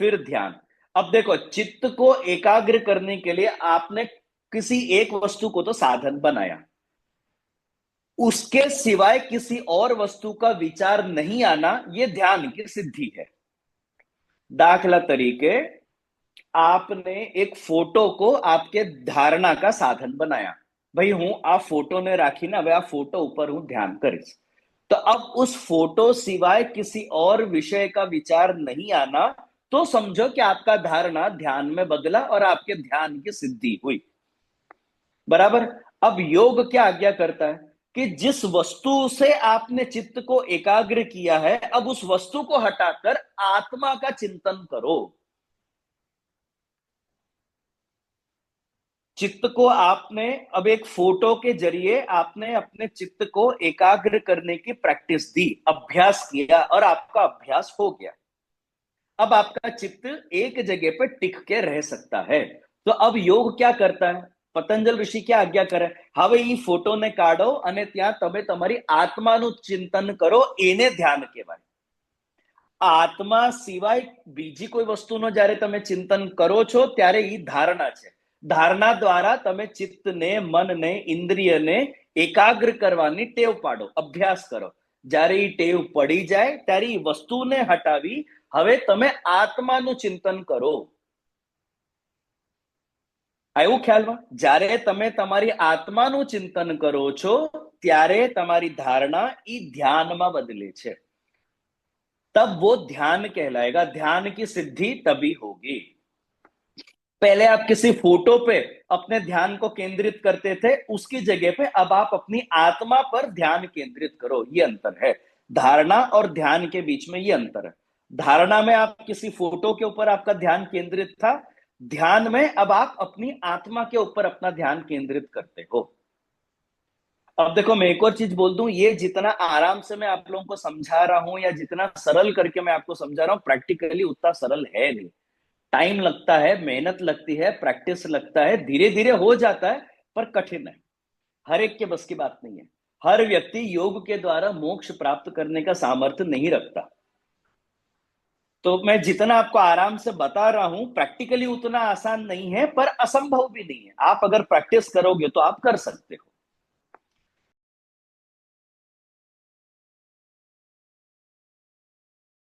फिर ध्यान। अब देखो, चित्त को एकाग्र करने के लिए आपने किसी एक वस्तु को तो साधन बनाया, उसके सिवाय किसी और वस्तु का विचार नहीं आना, यह ध्यान की सिद्धि है। दाखला तरीके, आपने एक फोटो को आपके धारणा का साधन बनाया, भाई हूं आप फोटो ने राखी ना, भाई आप फोटो ऊपर हूं, ध्यान करिस। तो अब उस फोटो सिवाय किसी और विषय का विचार नहीं आना, तो समझो कि आपका धारणा ध्यान में बदला और आपके ध्यान की सिद्धि हुई। बराबर। अब योग क्या आज्ञा करता है कि जिस वस्तु से आपने चित्त को एकाग्र किया है, अब उस वस्तु को हटाकर आत्मा का चिंतन करो। चित्त को आपने अब एक फोटो के जरिए आपने अपने चित्त को एकाग्र करने की प्रैक्टिस दी, अभ्यास किया, और आपका अभ्यास हो गया। अब आपका चित्त एक जगह पे टिक के रह सकता है। तो अब योग क्या करता है, पतंजल ऋषि क्या आज्ञा करे, હવે ઈ ફોટોને કાઢો અને ત્યાં તમે તમારી આત્માનું ચિંતન કરો, એને ધ્યાન કહેવાય। આત્મા સિવાય બીજી કોઈ વસ્તુનો જ્યારે તમે ચિંતન કરો છો ત્યારે ઈ ધારણા છે। ધારણા દ્વારા તમે ચિત્તને, મનને, ઇન્દ્રિયને એકાગ્ર કરવાની ટેવ પાડો, અભ્યાસ કરો। જ્યારે ઈ ટેવ પડી જાય ત્યારે ઈ વસ્તુને હટાવી હવે તમે આત્માનું ચિંતન કરો। આવ્યું ખ્યાલમાં? જ્યારે તમે તમારી આત્માનું ચિંતન કરો છો ત્યારે તમારી ધારણા ઈ ધ્યાનમાં બદલે છે, तब वो ध्यान कहलाएगा। ध्यान की सिद्धि तभी होगी। पहले आप किसी फोटो पे अपने ध्यान को केंद्रित करते थे, उसकी जगह पे अब आप अपनी आत्मा पर ध्यान केंद्रित करो, ये अंतर है। धारणा और ध्यान के बीच में ये अंतर है। धारणा में आप किसी फोटो के ऊपर आपका ध्यान केंद्रित था, ध्यान में अब आप अपनी आत्मा के ऊपर अपना ध्यान केंद्रित करते हो। अब देखो, मैं एक और चीज बोल दूं, ये जितना आराम से मैं आप लोगों को समझा रहा हूं या जितना सरल करके मैं आपको समझा रहा हूं, प्रैक्टिकली उतना सरल है नहीं। टाइम लगता है, मेहनत लगती है, प्रैक्टिस लगता है, धीरे धीरे हो जाता है, पर कठिन है। हर एक के बस की बात नहीं है। हर व्यक्ति योग के द्वारा मोक्ष प्राप्त करने का सामर्थ्य नहीं रखता। तो मैं जितना आपको आराम से बता रहा हूं, प्रैक्टिकली उतना आसान नहीं है, पर असंभव भी नहीं है। आप अगर प्रैक्टिस करोगे तो आप कर सकते हो।